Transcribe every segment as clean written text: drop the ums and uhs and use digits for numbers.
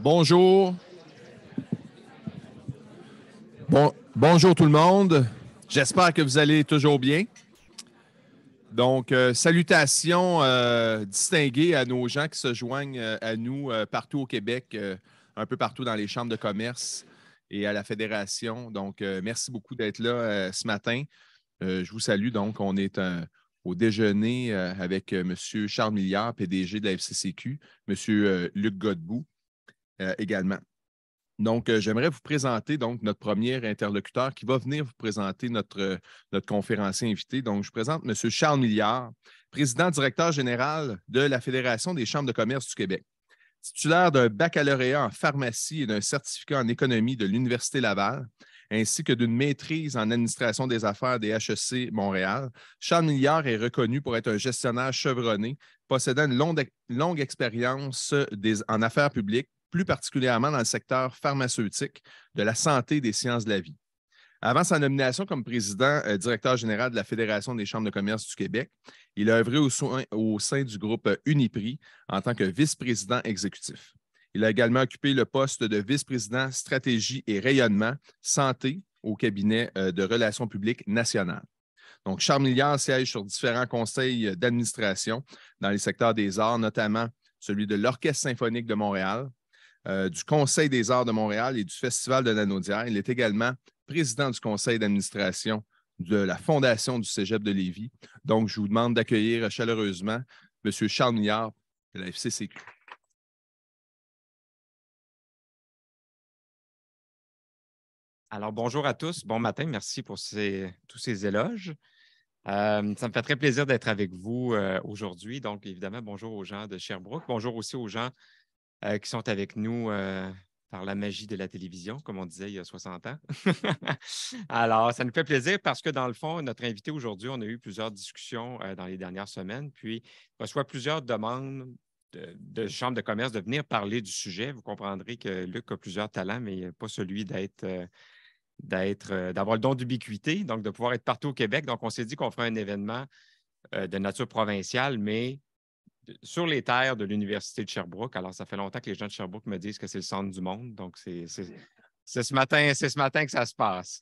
Bonjour. Bonjour tout le monde. J'espère que vous allez toujours bien. Donc, salutations distinguées à nos gens qui se joignent à nous partout au Québec, un peu partout dans les chambres de commerce et à la Fédération. Donc, merci beaucoup d'être là ce matin. Je vous salue. Donc, on est au déjeuner avec M. Charles Milliard, PDG de la FCCQ, M. Luc Godbout également. Donc, j'aimerais vous présenter donc, notre premier interlocuteur qui va venir vous présenter notre conférencier invité. Donc, je vous présente M. Charles Milliard, président-directeur général de la Fédération des chambres de commerce du Québec. Titulaire d'un baccalauréat en pharmacie et d'un certificat en économie de l'Université Laval, ainsi que d'une maîtrise en administration des affaires des HEC Montréal, Charles Milliard est reconnu pour être un gestionnaire chevronné, possédant une longue expérience en affaires publiques, plus particulièrement dans le secteur pharmaceutique, de la santé et des sciences de la vie. Avant sa nomination comme président directeur général de la Fédération des chambres de commerce du Québec, il a œuvré au sein du groupe Uniprix en tant que vice-président exécutif. Il a également occupé le poste de vice-président stratégie et rayonnement santé au cabinet de relations publiques nationales. Donc, Charles Milliard siège sur différents conseils d'administration dans les secteurs des arts, notamment celui de l'Orchestre symphonique de Montréal, du Conseil des arts de Montréal et du Festival de Lanaudière. Il est également président du conseil d'administration de la Fondation du Cégep de Lévis. Donc, je vous demande d'accueillir chaleureusement M. Charles Milliard de la FCCQ. Alors, bonjour à tous. Bon matin. Merci pour tous ces éloges. Ça me fait très plaisir d'être avec vous aujourd'hui. Donc, évidemment, bonjour aux gens de Sherbrooke. Bonjour aussi aux gens qui sont avec nous par la magie de la télévision, comme on disait il y a 60 ans. Alors, ça nous fait plaisir parce que, dans le fond, notre invité aujourd'hui, on a eu plusieurs discussions dans les dernières semaines, puis il reçoit plusieurs demandes de chambres de commerce de venir parler du sujet. Vous comprendrez que Luc a plusieurs talents, mais pas celui d'avoir le don d'ubiquité, donc de pouvoir être partout au Québec. Donc, on s'est dit qu'on ferait un événement de nature provinciale, mais sur les terres de l'Université de Sherbrooke. Alors, ça fait longtemps que les gens de Sherbrooke me disent que c'est le centre du monde. Donc, c'est ce matin que ça se passe.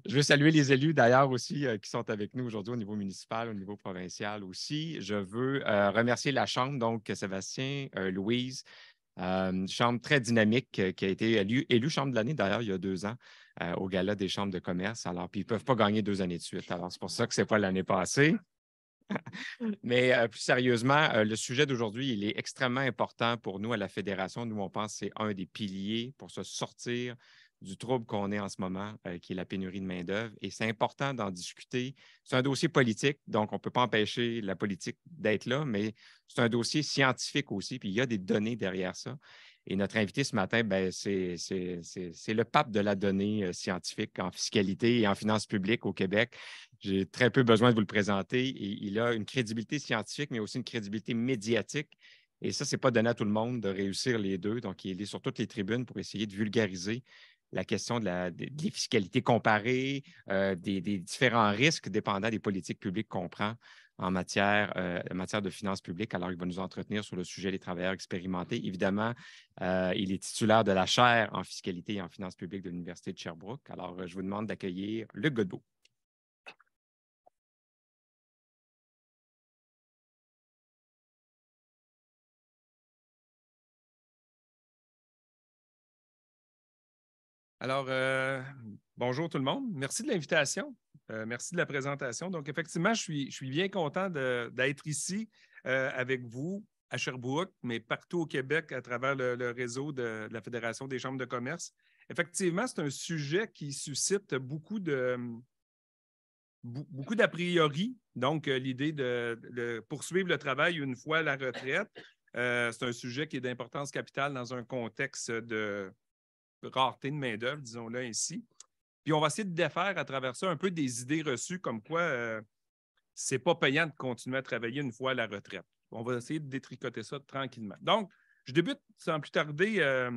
Je veux saluer les élus, d'ailleurs, aussi, qui sont avec nous aujourd'hui au niveau municipal, au niveau provincial aussi. Je veux remercier la Chambre, donc Sébastien, Louise, chambre très dynamique qui a été élue Chambre de l'année, d'ailleurs, il y a 2 ans, au Gala des chambres de commerce. Alors, puis ils ne peuvent pas gagner 2 années de suite. Alors, c'est pour ça que ce n'est pas l'année passée. Mais plus sérieusement, le sujet d'aujourd'hui, il est extrêmement important pour nous à la Fédération. Nous, on pense que c'est un des piliers pour se sortir du trouble qu'on est en ce moment, qui est la pénurie de main-d'œuvre. Et c'est important d'en discuter. C'est un dossier politique, donc on ne peut pas empêcher la politique d'être là, mais c'est un dossier scientifique aussi, puis il y a des données derrière ça. Et notre invité ce matin, c'est le pape de la donnée scientifique en fiscalité et en finances publiques au Québec. J'ai très peu besoin de vous le présenter. Et il a une crédibilité scientifique, mais aussi une crédibilité médiatique. Et ça, ce n'est pas donné à tout le monde de réussir les deux. Donc, il est sur toutes les tribunes pour essayer de vulgariser la question des fiscalités comparées, des différents risques dépendant des politiques publiques qu'on prend en matière de finances publiques. Alors, il va nous entretenir sur le sujet des travailleurs expérimentés. Évidemment, il est titulaire de la chaire en fiscalité et en finances publiques de l'Université de Sherbrooke. Alors, je vous demande d'accueillir Luc Godbout. Alors, bonjour tout le monde. Merci de l'invitation. Merci de la présentation. Donc, effectivement, je suis bien content d'être ici avec vous à Sherbrooke, mais partout au Québec à travers le réseau de la Fédération des chambres de commerce. Effectivement, c'est un sujet qui suscite beaucoup d'a priori. Donc, l'idée de poursuivre le travail une fois la retraite, c'est un sujet qui est d'importance capitale dans un contexte de rareté de main-d'œuvre, disons-le ainsi. Puis on va essayer de défaire à travers ça un peu des idées reçues comme quoi c'est pas payant de continuer à travailler une fois à la retraite. On va essayer de détricoter ça tranquillement. Donc, je débute sans plus tarder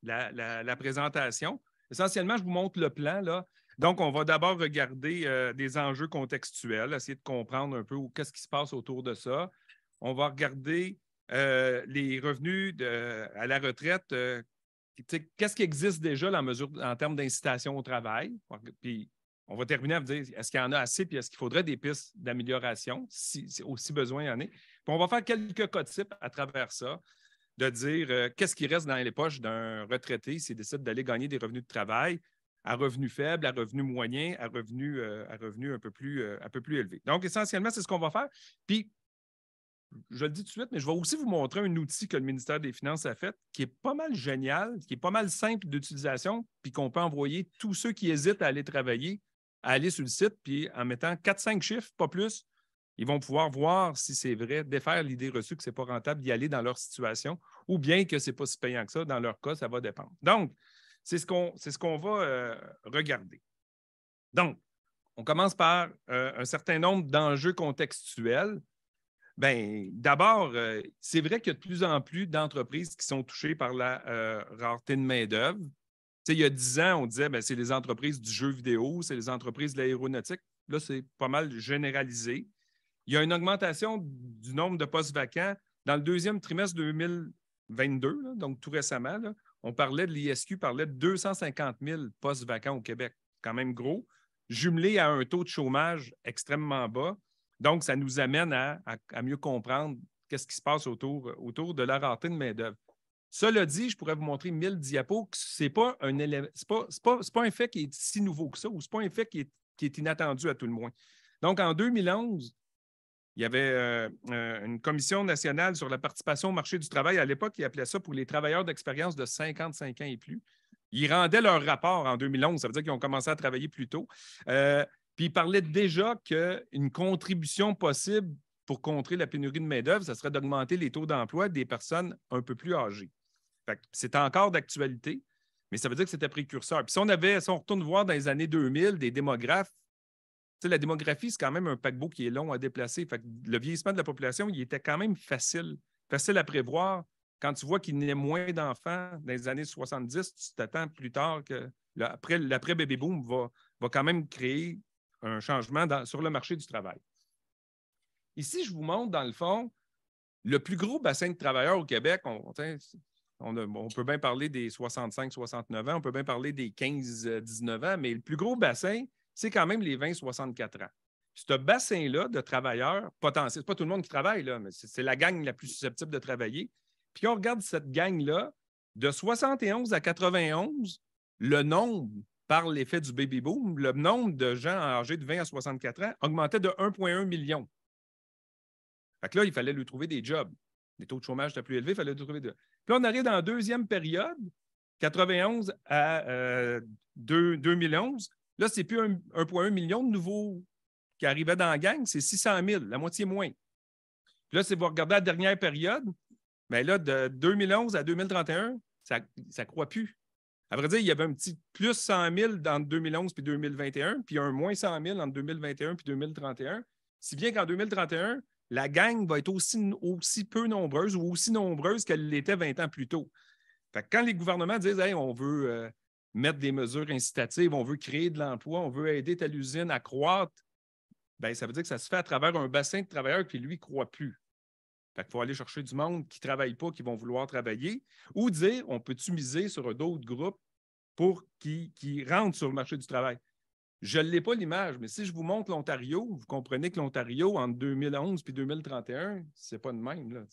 la présentation. Essentiellement, je vous montre le plan, là. Donc, on va d'abord regarder des enjeux contextuels, essayer de comprendre un peu qu'est-ce qui se passe autour de ça. On va regarder les revenus à la retraite, qu'est-ce qui existe déjà en termes d'incitation au travail? Puis, on va terminer à vous dire, est-ce qu'il y en a assez, puis est-ce qu'il faudrait des pistes d'amélioration, si besoin il y en a? Puis on va faire quelques cas types à travers ça, de dire qu'est-ce qui reste dans les poches d'un retraité s'il décide d'aller gagner des revenus de travail à revenus faibles, à revenus moyens, à revenus un peu plus élevés. Donc, essentiellement, c'est ce qu'on va faire. Puis, je le dis tout de suite, mais je vais aussi vous montrer un outil que le ministère des Finances a fait qui est pas mal génial, qui est pas mal simple d'utilisation, puis qu'on peut envoyer tous ceux qui hésitent à aller travailler, à aller sur le site, puis en mettant 4-5 chiffres, pas plus, ils vont pouvoir voir si c'est vrai, défaire l'idée reçue que ce n'est pas rentable d'y aller dans leur situation, ou bien que ce n'est pas si payant que ça. Dans leur cas, ça va dépendre. Donc, c'est ce qu'on va regarder. Donc, on commence par un certain nombre d'enjeux contextuels. Bien, d'abord, c'est vrai qu'il y a de plus en plus d'entreprises qui sont touchées par la rareté de main-d'œuvre. Il y a 10 ans, on disait que c'est les entreprises du jeu vidéo, c'est les entreprises de l'aéronautique. Là, c'est pas mal généralisé. Il y a une augmentation du nombre de postes vacants. Dans le deuxième trimestre 2022, là, donc tout récemment, là, l'ISQ parlait de 250 000 postes vacants au Québec. Quand même gros, jumelé à un taux de chômage extrêmement bas. Donc, ça nous amène à mieux comprendre qu'est-ce qui se passe autour de la rareté de main-d'œuvre. Cela dit, je pourrais vous montrer 1000 diapos. Ce n'est pas un fait qui est si nouveau que ça, ou ce n'est pas un fait qui est inattendu à tout le moins. Donc, en 2011, il y avait une commission nationale sur la participation au marché du travail. À l'époque, ils appelaient ça pour les travailleurs d'expérience de 55 ans et plus. Ils rendaient leur rapport en 2011. Ça veut dire qu'ils ont commencé à travailler plus tôt. Puis ils parlaient déjà qu'une contribution possible pour contrer la pénurie de main-d'œuvre, ce serait d'augmenter les taux d'emploi des personnes un peu plus âgées. C'est encore d'actualité, mais ça veut dire que c'était précurseur. Puis si on retourne voir dans les années 2000, des démographes, la démographie, c'est quand même un paquebot qui est long à déplacer. Le vieillissement de la population, il était quand même facile à prévoir. Quand tu vois qu'il naît moins d'enfants dans les années 70, tu t'attends plus tard que l'après-baby boom va quand même créer un changement sur le marché du travail. Ici, je vous montre, dans le fond, le plus gros bassin de travailleurs au Québec. On peut bien parler des 65-69 ans, on peut bien parler des 15-19 ans, mais le plus gros bassin, c'est quand même les 20-64 ans. Ce bassin-là de travailleurs potentiels, ce n'est pas tout le monde qui travaille, là, mais c'est la gang la plus susceptible de travailler. Puis quand on regarde cette gang-là, de 71 à 91, le nombre, par l'effet du baby-boom, le nombre de gens âgés de 20 à 64 ans augmentait de 1,1 million. Fait que là, il fallait lui trouver des jobs. Les taux de chômage étaient plus élevés, il fallait lui trouver des jobs. Puis là, on arrive dans la deuxième période, 91 à 2011. Là, c'est plus 1,1 million de nouveaux qui arrivaient dans la gang, c'est 600 000, la moitié moins. Puis là, si vous regardez la dernière période, bien là, de 2011 à 2031, ça ne croît plus. À vrai dire, il y avait un petit plus 100 000 entre 2011 et 2021, puis un moins 100 000 entre 2021 et 2031. Si bien qu'en 2031, la gang va être aussi peu nombreuse ou aussi nombreuse qu'elle l'était 20 ans plus tôt. Fait que quand les gouvernements disent hey, on veut mettre des mesures incitatives, on veut créer de l'emploi, on veut aider telle usine à croître, bien, ça veut dire que ça se fait à travers un bassin de travailleurs qui, lui, ne croît plus. Fait qu'il faut aller chercher du monde qui ne travaille pas, qui vont vouloir travailler, ou dire on peut-tu miser sur d'autres groupes pour qui rentrent sur le marché du travail. Je ne l'ai pas l'image, mais si je vous montre l'Ontario, vous comprenez que l'Ontario, entre 2011 et 2031, ce n'est pas de même. Là.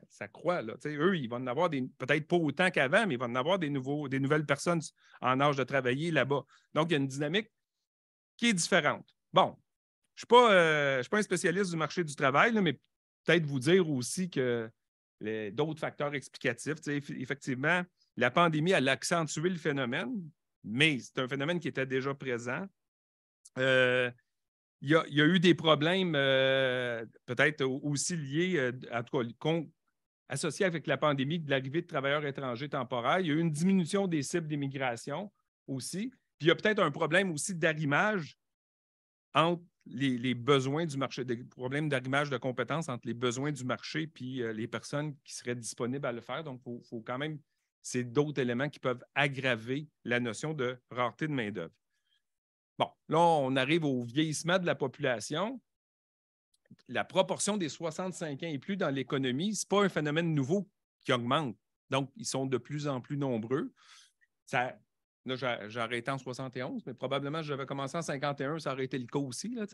Ça croît. Là. Eux, ils vont en avoir peut-être pas autant qu'avant, mais ils vont en avoir des nouvelles personnes en âge de travailler là-bas. Donc, il y a une dynamique qui est différente. Bon, je ne suis pas un spécialiste du marché du travail, là, mais peut-être vous dire aussi que d'autres facteurs explicatifs. Effectivement, la pandémie, elle a accentué le phénomène, mais c'est un phénomène qui était déjà présent. Il y a eu des problèmes peut-être aussi liés, en tout cas, associés avec la pandémie de l'arrivée de travailleurs étrangers temporaires. Il y a eu une diminution des cibles d'immigration aussi. Puis il y a peut-être un problème aussi d'arrimage entre les besoins du marché, des problèmes d'arrimage de compétences entre les besoins du marché et les personnes qui seraient disponibles à le faire. Donc, il faut quand même, c'est d'autres éléments qui peuvent aggraver la notion de rareté de main-d'œuvre. Bon, là, on arrive au vieillissement de la population. la proportion des 65 ans et plus dans l'économie, ce n'est pas un phénomène nouveau qui augmente. Donc, ils sont de plus en plus nombreux. Là, j'ai arrêté en 71, mais probablement, j'avais commencé en 51, ça aurait été le cas aussi. Là,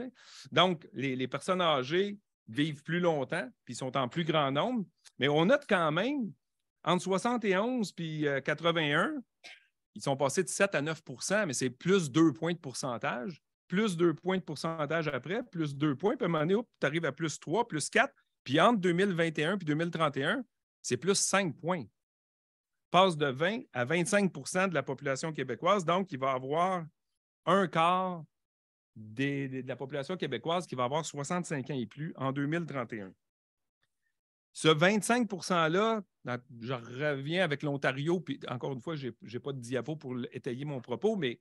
donc, les personnes âgées vivent plus longtemps, puis sont en plus grand nombre. Mais on note quand même, entre 71 et 81, ils sont passés de 7 à 9 %, mais c'est plus 2 points de pourcentage. Plus 2 points de pourcentage après, plus 2 points, puis à un moment donné, tu arrives à plus 3, plus 4. Puis entre 2021 et 2031, c'est plus 5 points. Passe de 20 à 25 % de la population québécoise. Donc, il va y avoir un quart de la population québécoise qui va avoir 65 ans et plus en 2031. Ce 25 %-là, je reviens avec l'Ontario, puis encore une fois, je n'ai pas de diapo pour étayer mon propos, mais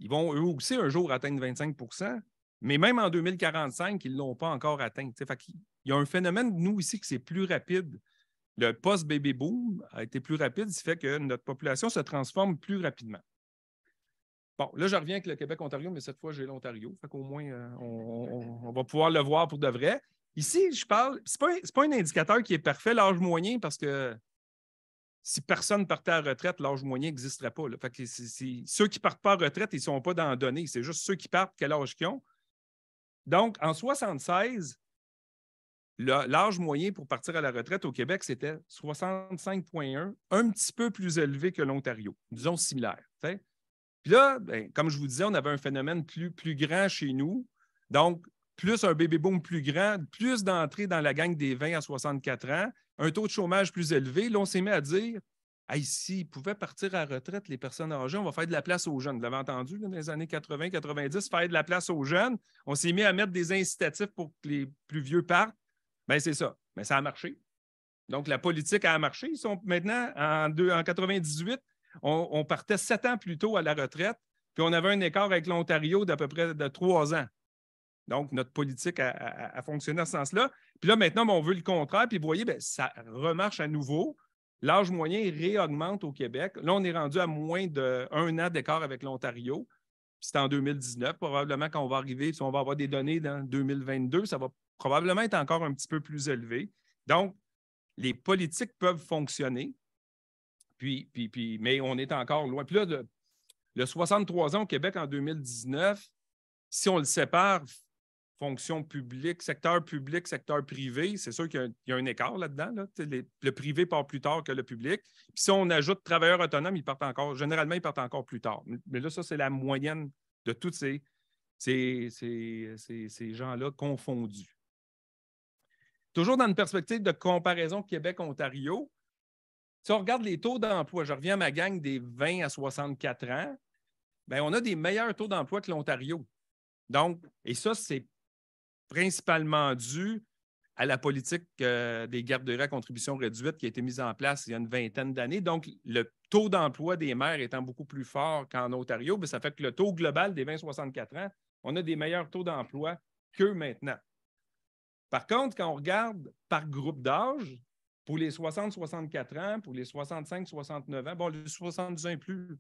ils vont eux aussi un jour atteindre 25 %, mais même en 2045, ils ne l'ont pas encore atteint. Il y a un phénomène, nous, ici, que c'est plus rapide. Le post-baby boom a été plus rapide, ce qui fait que notre population se transforme plus rapidement. Bon, là, je reviens avec le Québec-Ontario, mais cette fois, j'ai l'Ontario. Fait qu'au moins, on va pouvoir le voir pour de vrai. Ici, je parle, ce n'est pas un indicateur qui est parfait, l'âge moyen, parce que si personne partait à la retraite, l'âge moyen n'existerait pas. Là. Fait que ceux qui ne partent pas à la retraite, ils ne sont pas dans la donnée. C'est juste ceux qui partent, quel âge qu'ils ont. Donc, en 1976, l'âge moyen pour partir à la retraite au Québec, c'était 65,1, un petit peu plus élevé que l'Ontario, disons similaire. T'sais. Puis là, comme je vous disais, on avait un phénomène plus grand chez nous. Donc, plus un baby boom plus grand, plus d'entrées dans la gang des 20 à 64 ans, un taux de chômage plus élevé. Là, on s'est mis à dire, s'ils pouvaient partir à la retraite, les personnes âgées, on va faire de la place aux jeunes. Vous l'avez entendu, là, dans les années 80-90, faire de la place aux jeunes. On s'est mis à mettre des incitatifs pour que les plus vieux partent. Bien, c'est ça. Mais ça a marché. Donc, la politique a marché. Ils sont maintenant, en 98, on partait 7 ans plus tôt à la retraite, puis on avait un écart avec l'Ontario d'à peu près de 3 ans. Donc, notre politique a fonctionné dans ce sens-là. Puis là, maintenant, on veut le contraire. Puis vous voyez, ça remarche à nouveau. L'âge moyen réaugmente au Québec. Là, on est rendu à moins d'1 an d'écart avec l'Ontario. Puis c'est en 2019. Probablement, quand on va arriver, si on va avoir des données dans 2022, ça va probablement être encore un petit peu plus élevé. Donc, les politiques peuvent fonctionner, mais on est encore loin. Puis là, le 63 ans au Québec en 2019, si on le sépare, fonction publique, secteur privé, c'est sûr qu'il y a un écart là-dedans. Là. Le privé part plus tard que le public. Puis si on ajoute travailleurs autonomes, généralement, ils partent encore plus tard. Mais là, ça, c'est la moyenne de tous ces gens-là confondus. Toujours dans une perspective de comparaison Québec-Ontario, si on regarde les taux d'emploi, je reviens à ma gang des 20 à 64 ans, bien, on a des meilleurs taux d'emploi que l'Ontario. Donc, et ça, c'est principalement dû à la politique des garderies à contribution réduite qui a été mise en place il y a une vingtaine d'années. Donc, le taux d'emploi des maires étant beaucoup plus fort qu'en Ontario, bien, ça fait que le taux global des 20-64 ans, on a des meilleurs taux d'emploi qu'eux maintenant. Par contre, quand on regarde par groupe d'âge, pour les 60-64 ans, pour les 65-69 ans, bon, les 70 ans et plus,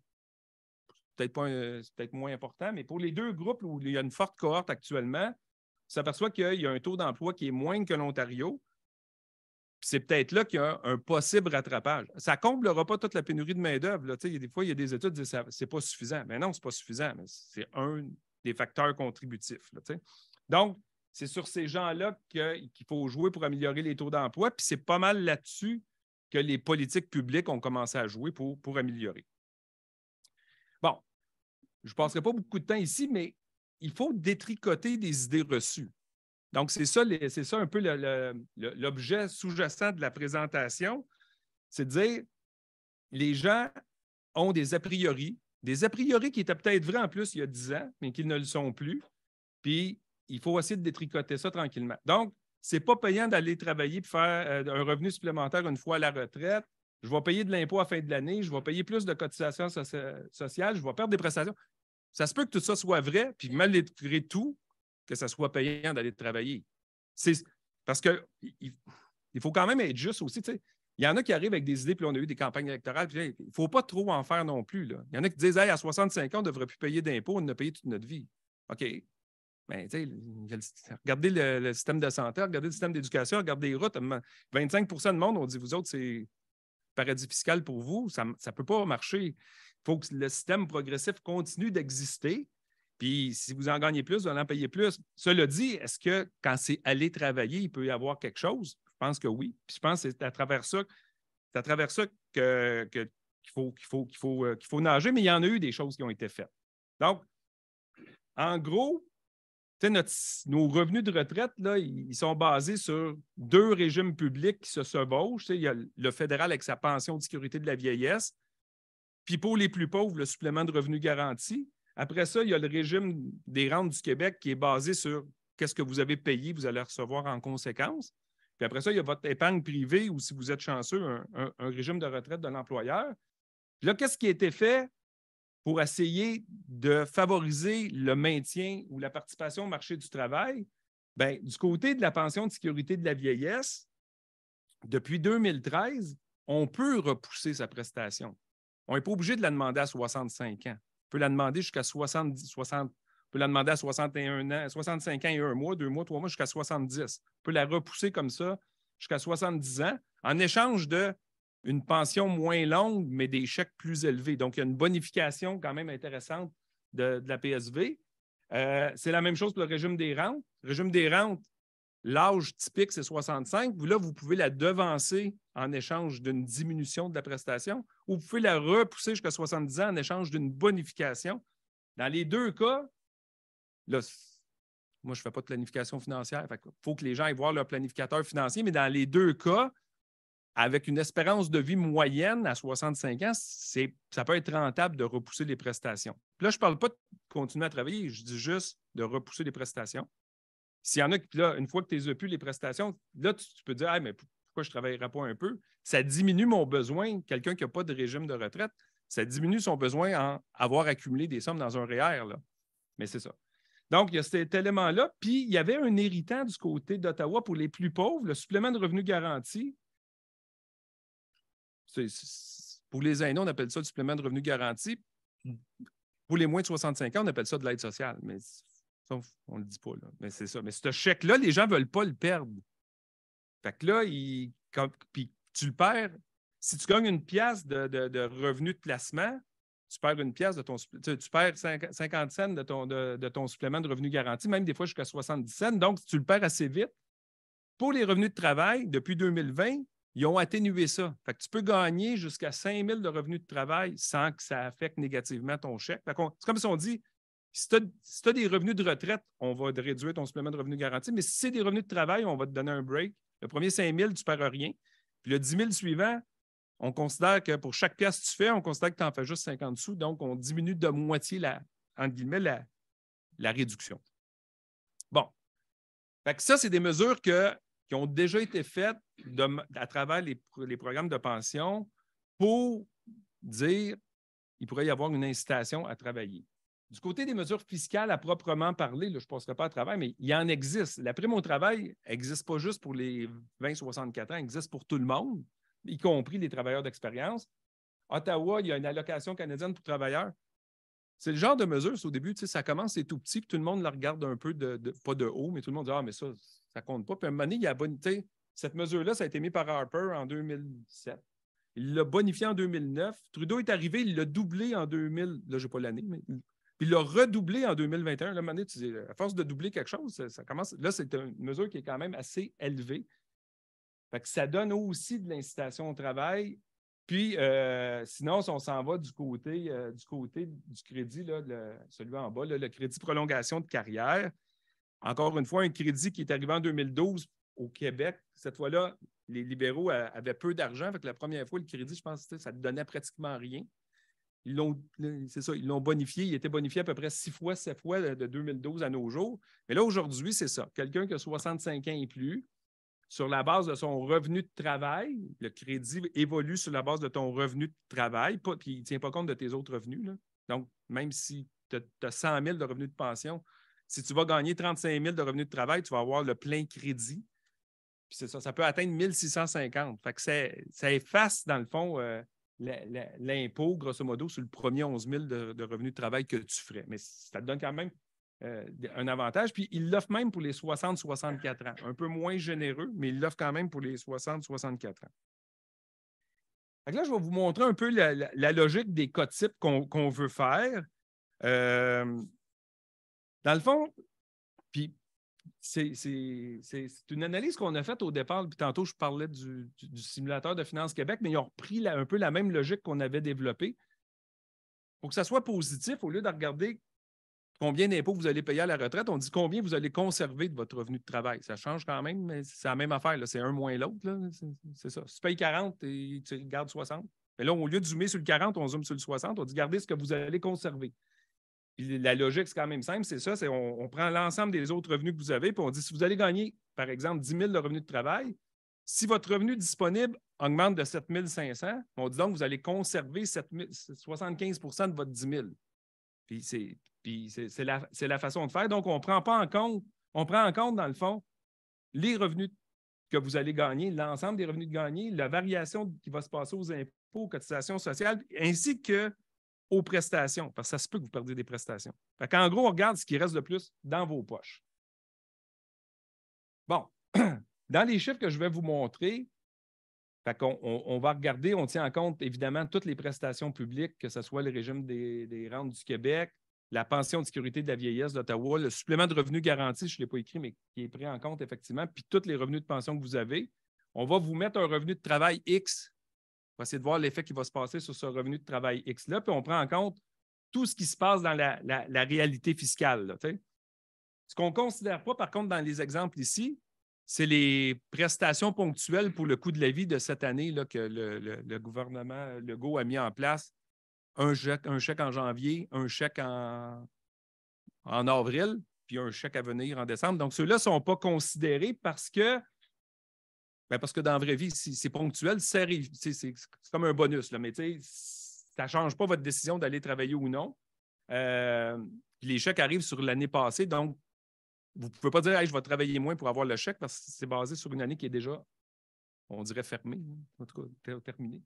c'est peut-être moins important, mais pour les deux groupes où il y a une forte cohorte actuellement, on s'aperçoit qu'il y a un taux d'emploi qui est moindre que l'Ontario. C'est peut-être là qu'il y a un possible rattrapage. Ça ne comblera pas toute la pénurie de main-d'œuvre. Des fois, il y a des études qui disent que ce n'est pas suffisant. Mais non, ce n'est pas suffisant. Mais c'est un des facteurs contributifs. Là, donc, c'est sur ces gens-là qu'il faut jouer pour améliorer les taux d'emploi. Puis c'est pas mal là-dessus que les politiques publiques ont commencé à jouer pour améliorer. Bon, je ne passerai pas beaucoup de temps ici, mais il faut détricoter des idées reçues. Donc, c'est ça un peu l'objet sous-jacent de la présentation. C'est de dire, les gens ont des a priori qui étaient peut-être vrais en plus il y a 10 ans, mais qui ne le sont plus. Puis, il faut essayer de détricoter ça tranquillement. Donc, ce n'est pas payant d'aller travailler et faire un revenu supplémentaire une fois à la retraite. Je vais payer de l'impôt à la fin de l'année, je vais payer plus de cotisations sociales, je vais perdre des prestations. Ça se peut que tout ça soit vrai, puis malgré tout, que ça soit payant d'aller travailler. Parce qu'il faut quand même être juste aussi. Il y en a qui arrivent avec des idées, puis on a eu des campagnes électorales, puis il ne faut pas trop en faire non plus. Là. Il y en a qui disent à 65 ans, on ne devrait plus payer d'impôts, on en a payé toute notre vie. OK. Ben, regardez le système de santé, regardez le système d'éducation, regardez les routes. 25 % de monde, on dit, vous autres, c'est paradis fiscal pour vous. Ça ne peut pas marcher. Il faut que le système progressif continue d'exister. Puis, si vous en gagnez plus, vous allez en payer plus. Cela dit, est-ce que quand c'est aller travailler, il peut y avoir quelque chose? Je pense que oui. Puis, je pense que c'est à travers ça, qu'il faut nager, mais il y en a eu des choses qui ont été faites. Donc, en gros, nos revenus de retraite, là, ils sont basés sur 2 régimes publics qui se chevauchent. Il y a le fédéral avec sa pension de sécurité de la vieillesse. Puis pour les plus pauvres, le supplément de revenu garanti. Après ça, il y a le régime des rentes du Québec qui est basé sur qu'est-ce que vous avez payé, vous allez recevoir en conséquence. Puis après ça, il y a votre épargne privée ou si vous êtes chanceux, un régime de retraite de l'employeur. Puis là, qu'est-ce qui a été fait pour essayer de favoriser le maintien ou la participation au marché du travail? Bien, du côté de la pension de sécurité de la vieillesse, depuis 2013, on peut repousser sa prestation. On n'est pas obligé de la demander à 65 ans. On peut la demander jusqu'à 70, on peut la demander à 61 ans, 65 ans et 1 mois, 2 mois, 3 mois, jusqu'à 70. On peut la repousser comme ça jusqu'à 70 ans en échange d'une pension moins longue, mais des chèques plus élevés. Donc, il y a une bonification quand même intéressante de la PSV. C'est la même chose pour le régime des rentes. Le régime des rentes, l'âge typique, c'est 65. Là, vous pouvez la devancer en échange d'une diminution de la prestation ou vous pouvez la repousser jusqu'à 70 ans en échange d'une bonification. Dans les 2 cas, là, moi, je ne fais pas de planification financière. Il faut que les gens aillent voir leur planificateur financier, mais dans les 2 cas, avec une espérance de vie moyenne à 65 ans, ça peut être rentable de repousser les prestations. Puis là, je ne parle pas de continuer à travailler, je dis juste de repousser les prestations. S'il y en a qui, là, une fois que tu n'as plus les prestations, là, tu peux dire hey, mais pourquoi je ne travaillerai pas un peu? Ça diminue mon besoin. Quelqu'un qui n'a pas de régime de retraite, ça diminue son besoin en avoir accumulé des sommes dans un REER. Là. Mais c'est ça. Donc, il y a cet élément-là. Puis, il y avait un héritant du côté d'Ottawa pour les plus pauvres, le supplément de revenu garanti. Pour les aînés, on appelle ça le supplément de revenu garanti. Pour les moins de 65 ans, on appelle ça de l'aide sociale. Mais ça, on ne le dit pas. Là. Mais c'est ça. Mais ce chèque-là, les gens ne veulent pas le perdre. Fait que là, puis tu le perds. Si tu gagnes 1 piastre de revenu de placement, tu perds 1 piastre de ton. Tu perds 50 cents de ton supplément de revenu garanti, même des fois jusqu'à 70 cents. Donc, tu le perds assez vite. Pour les revenus de travail, depuis 2020, ils ont atténué ça. Fait que tu peux gagner jusqu'à 5 000 de revenus de travail sans que ça affecte négativement ton chèque. C'est comme si on dit, si tu as des revenus de retraite, on va te réduire ton supplément de revenu garanti, mais si c'est des revenus de travail, on va te donner un break. Le premier 5 000, tu ne perds rien. Puis le 10 000 suivant, on considère que pour chaque pièce que tu fais, on considère que tu en fais juste 50 sous. Donc, on diminue de moitié, entre guillemets, la réduction. Bon. Fait que ça, c'est des mesures qui ont déjà été faites à travers les programmes de pension pour dire qu'il pourrait y avoir une incitation à travailler. Du côté des mesures fiscales à proprement parler, là, je ne passerai pas à travers, mais il en existe. La prime au travail n'existe pas juste pour les 20-64 ans, elle existe pour tout le monde, y compris les travailleurs d'expérience. Ottawa, il y a une allocation canadienne pour travailleurs. C'est le genre de mesure, au début, ça commence, c'est tout petit, puis tout le monde le regarde un peu, pas de haut, mais tout le monde dit « Ah, mais ça ne compte pas. » Puis à un moment donné, il y a cette mesure-là, ça a été mis par Harper en 2007. Il l'a bonifié en 2009. Trudeau est arrivé, il l'a doublé en 2000. Là, je n'ai pas l'année, mais il l'a redoublé en 2021. Là, à un moment donné, tu dis, à force de doubler quelque chose, ça commence. Là, c'est une mesure qui est quand même assez élevée. Fait que ça donne aussi de l'incitation au travail. Puis, sinon, si on s'en va du côté du crédit, là, celui en bas, là, le crédit prolongation de carrière, encore une fois, un crédit qui est arrivé en 2012 au Québec. Cette fois-là, les libéraux avaient peu d'argent. Fait que la première fois, le crédit, je pense que ça ne donnait pratiquement rien. Ils l'ont bonifié. Il était bonifié à peu près 6 fois, 7 fois de 2012 à nos jours. Mais là, aujourd'hui, c'est ça. Quelqu'un qui a 65 ans et plus, sur la base de son revenu de travail, le crédit évolue sur la base de ton revenu de travail, puis il ne tient pas compte de tes autres revenus. Là. Donc, même si tu as 100 000 de revenus de pension, si tu vas gagner 35 000 de revenus de travail, tu vas avoir le plein crédit. Puis c'est ça peut atteindre 1 650. Fait que ça efface, dans le fond, l'impôt, grosso modo, sur le premier 11 000 de revenus de travail que tu ferais. Mais ça te donne quand même un avantage. Puis, il l'offre même pour les 60-64 ans. Un peu moins généreux, mais il l'offre quand même pour les 60-64 ans. Donc là, je vais vous montrer un peu la logique des cas types qu'on veut faire. Dans le fond, puis c'est une analyse qu'on a faite au départ. Puis tantôt, je parlais du simulateur de Finances Québec, mais ils ont repris un peu la même logique qu'on avait développée. Pour que ça soit positif, au lieu de regarder combien d'impôts vous allez payer à la retraite, on dit combien vous allez conserver de votre revenu de travail. Ça change quand même, mais c'est la même affaire. C'est un moins l'autre. C'est ça. Si tu payes 40 et tu gardes 60. Mais là, au lieu de zoomer sur le 40, on zoome sur le 60. On dit gardez ce que vous allez conserver. Puis la logique, c'est quand même simple. C'est ça. On prend l'ensemble des autres revenus que vous avez, puis on dit si vous allez gagner, par exemple, 10 000 de revenus de travail, si votre revenu disponible augmente de 7 500, on dit donc que vous allez conserver 75 de votre 10 000. Puis c'est la façon de faire. Donc, on prend en compte, dans le fond, les revenus que vous allez gagner, l'ensemble des revenus de gagner, la variation qui va se passer aux impôts, aux cotisations sociales, ainsi qu'aux prestations, parce que ça se peut que vous perdiez des prestations. En gros, on regarde ce qui reste de plus dans vos poches. Bon, dans les chiffres que je vais vous montrer, on va regarder, on tient en compte évidemment toutes les prestations publiques, que ce soit le régime des rentes du Québec, la pension de sécurité de la vieillesse d'Ottawa, le supplément de revenu garanti, je ne l'ai pas écrit, mais qui est pris en compte effectivement, puis tous les revenus de pension que vous avez. On va vous mettre un revenu de travail X. On va essayer de voir l'effet qui va se passer sur ce revenu de travail X-là, puis on prend en compte tout ce qui se passe dans la réalité fiscale. Là, ce qu'on ne considère pas, par contre, dans les exemples ici, c'est les prestations ponctuelles pour le coût de la vie de cette année là, que le gouvernement Legault a mis en place. Un chèque en janvier, un chèque en avril, puis un chèque à venir en décembre. Donc, ceux-là ne sont pas considérés parce que dans la vraie vie, c'est ponctuel, c'est comme un bonus, là, mais ça ne change pas votre décision d'aller travailler ou non. Les chèques arrivent sur l'année passée, donc vous ne pouvez pas dire hey, je vais travailler moins pour avoir le chèque parce que c'est basé sur une année qui est déjà, on dirait, fermée, en tout cas terminée.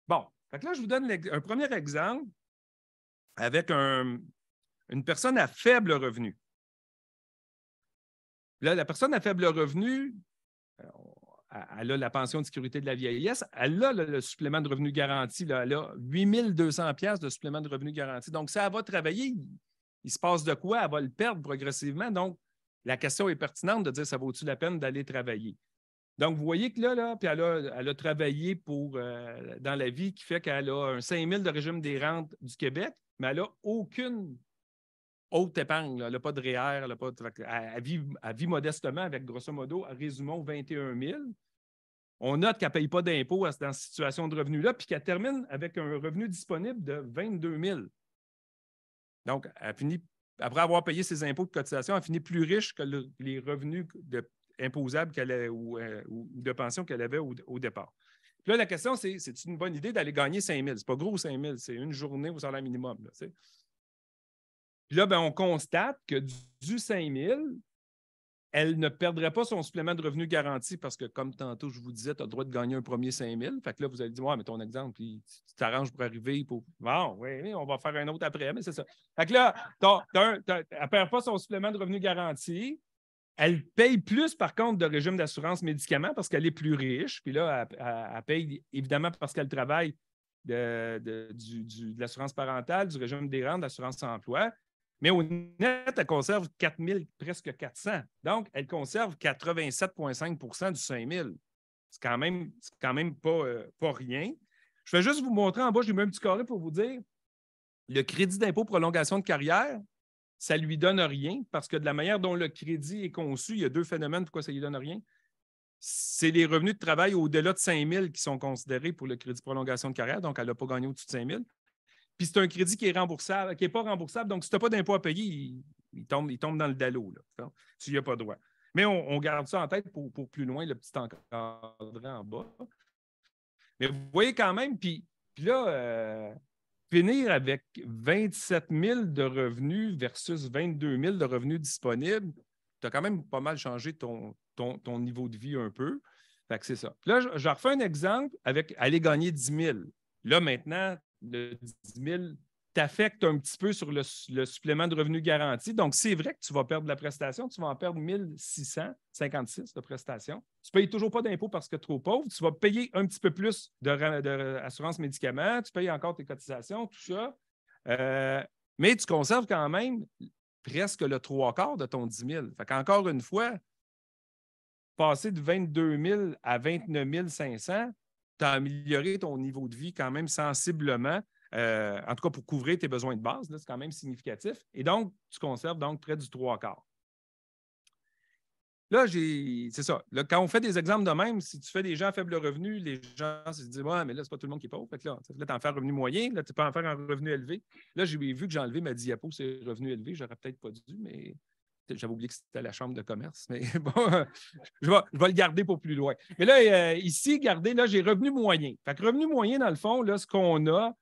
Bon, là, je vous donne un premier exemple avec une personne à faible revenu. Là, la personne à faible revenu, elle a la pension de sécurité de la vieillesse, elle a le supplément de revenu garanti, là, elle a 8 200 $ de supplément de revenu garanti. Donc, ça va travailler. Il se passe de quoi? Elle va le perdre progressivement. Donc, la question est pertinente de dire ça vaut-tu la peine d'aller travailler? Donc, vous voyez que là puis elle a travaillé dans la vie qui fait qu'elle a un 5 000 de régime des rentes du Québec, mais elle n'a aucune autre épargne. Là. Elle n'a pas de REER, elle vit modestement avec, grosso modo, résumons, 21 000. On note qu'elle ne paye pas d'impôt dans cette situation de revenu-là, puis qu'elle termine avec un revenu disponible de 22 000. Donc, elle finit, après avoir payé ses impôts de cotisation, elle finit plus riche que les revenus imposables ou de pension qu'elle avait au départ. Puis là, la question, c'est une bonne idée d'aller gagner 5 000? C'est pas gros, 5 000, c'est une journée au salaire minimum. Là, puis là, on constate que du 5 000, elle ne perdrait pas son supplément de revenu garanti parce que, comme tantôt, je vous disais, tu as le droit de gagner un premier 5 000. Fait que là, vous allez dire, ouais, mais ton exemple, tu t'arranges pour arriver. Bon, oui, on va faire un autre après, mais c'est ça. Fait que là, elle ne perd pas son supplément de revenu garanti. Elle paye plus, par contre, de régime d'assurance médicaments parce qu'elle est plus riche. Puis là, elle paye, évidemment, parce qu'elle travaille de l'assurance parentale, du régime des rentes, de l'assurance emploi. Mais au net, elle conserve 4 000, presque 400. Donc, elle conserve 87,5 du 5 000. C'est quand même pas rien. Je vais juste vous montrer en bas, j'ai mis un petit carré pour vous dire le crédit d'impôt prolongation de carrière, ça ne lui donne rien parce que de la manière dont le crédit est conçu, il y a deux phénomènes pourquoi ça ne lui donne rien. C'est les revenus de travail au-delà de 5 000 qui sont considérés pour le crédit prolongation de carrière, donc elle n'a pas gagné au-dessus de 5 000. Puis c'est un crédit qui est remboursable, qui n'est pas remboursable, donc si tu n'as pas d'impôt à payer, il tombe dans le DALO. Là. Tu n'y as pas droit. Mais on garde ça en tête pour plus loin, le petit encadré en bas. Mais vous voyez quand même, puis là, finir avec 27 000 de revenus versus 22 000 de revenus disponibles, tu as quand même pas mal changé ton niveau de vie un peu. Fait que c'est ça. Là, je refais un exemple avec aller gagner 10 000. Là, maintenant, le 10 000, t'affecte un petit peu sur le supplément de revenu garanti. Donc, c'est vrai que tu vas perdre la prestation. Tu vas en perdre 1656 de prestation. Tu ne payes toujours pas d'impôt parce que tu es trop pauvre. Tu vas payer un petit peu plus d'assurance médicaments. Tu payes encore tes cotisations, tout ça. Mais tu conserves quand même presque le 3/4 de ton 10 000. Fait qu'encore une fois, passer de 22 000 à 29 500, tu as amélioré ton niveau de vie quand même sensiblement. En tout cas, pour couvrir tes besoins de base, c'est quand même significatif. Et donc, tu conserves donc près du 3/4. Là, c'est ça. Là, quand on fait des exemples de même, si tu fais des gens à faible revenu, les gens se disent ouais, mais là, c'est pas tout le monde qui est pauvre. Fait que là, tu en fais un revenu moyen, là, tu peux en faire un revenu élevé. Là, j'ai vu que j'ai enlevé ma diapo, c'est revenu élevé. J'aurais peut-être pas dû, mais j'avais oublié que c'était la chambre de commerce. Mais bon, je vais le garder pour plus loin. Mais là, ici, regardez, là, j'ai revenu moyen. Fait que revenu moyen, dans le fond, là, ce qu'on a,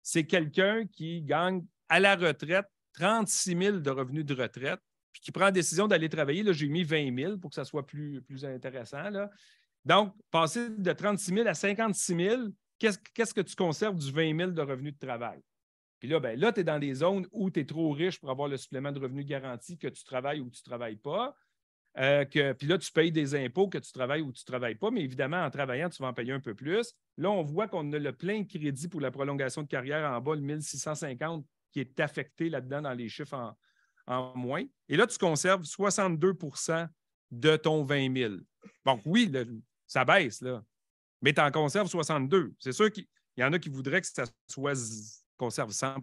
c'est quelqu'un qui gagne à la retraite 36 000 de revenus de retraite, puis qui prend la décision d'aller travailler. Là, j'ai mis 20 000 pour que ça soit plus intéressant. Là. Donc, passer de 36 000 à 56 000, qu'est-ce que tu conserves du 20 000 de revenus de travail? Puis là, ben, tu es dans des zones où tu es trop riche pour avoir le supplément de revenus garanti, que tu travailles ou tu ne travailles pas. Puis là, tu payes des impôts que tu travailles ou tu ne travailles pas, mais évidemment, en travaillant, tu vas en payer un peu plus. Là, on voit qu'on a le plein crédit pour la prolongation de carrière en bas, le 1650, qui est affecté là-dedans dans les chiffres en moins. Et là, tu conserves 62 de ton 20 000. Donc, oui, ça baisse, là, mais tu en conserves 62. C'est sûr qu'il y en a qui voudraient que ça conserve 100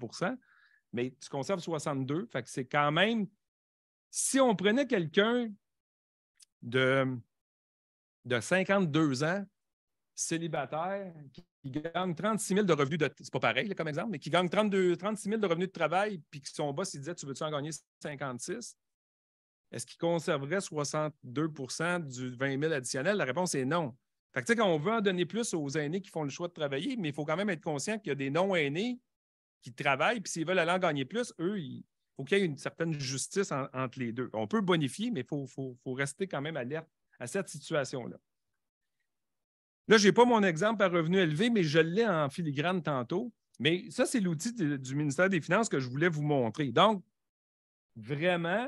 mais tu conserves 62. Fait que c'est quand même... Si on prenait quelqu'un de 52 ans, célibataire, qui gagne 36 000 de revenus de... C'est pas pareil là, comme exemple, mais qui gagne 36 000 de revenus de travail, puis que son boss il disait « Tu veux-tu en gagner 56 ?» Est-ce qu'il conserverait 62 du 20 000 additionnel? La réponse est non. Fait que, tu sais, quand on veut en donner plus aux aînés qui font le choix de travailler, mais il faut quand même être conscient qu'il y a des non-aînés qui travaillent, puis s'ils veulent aller en gagner plus, eux, il faut qu'il y ait une certaine justice entre les deux. On peut bonifier, mais il faut rester quand même alerte à cette situation-là. Là, je n'ai pas mon exemple à revenu élevé, mais je l'ai en filigrane tantôt. Mais ça, c'est l'outil du ministère des Finances que je voulais vous montrer. Donc, vraiment,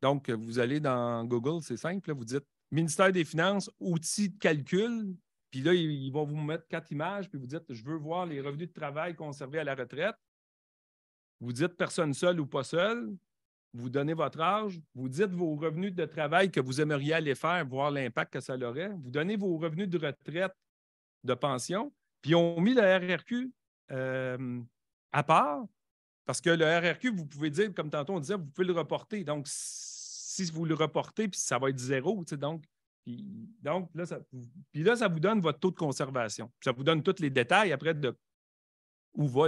donc vous allez dans Google, c'est simple, là, vous dites ministère des Finances, outils de calcul, puis là, ils vont vous mettre 4 images, puis vous dites je veux voir les revenus de travail conservés à la retraite. Vous dites personne seule ou pas seule. Vous donnez votre âge, vous dites vos revenus de travail que vous aimeriez aller faire, voir l'impact que ça aurait. Vous donnez vos revenus de retraite, de pension, puis ils ont mis le RRQ à part, parce que le RRQ, vous pouvez dire, comme tantôt on disait, vous pouvez le reporter. Donc, si vous le reportez, puis ça va être 0, donc là, ça vous donne votre taux de conservation. Puis ça vous donne tous les détails après de où va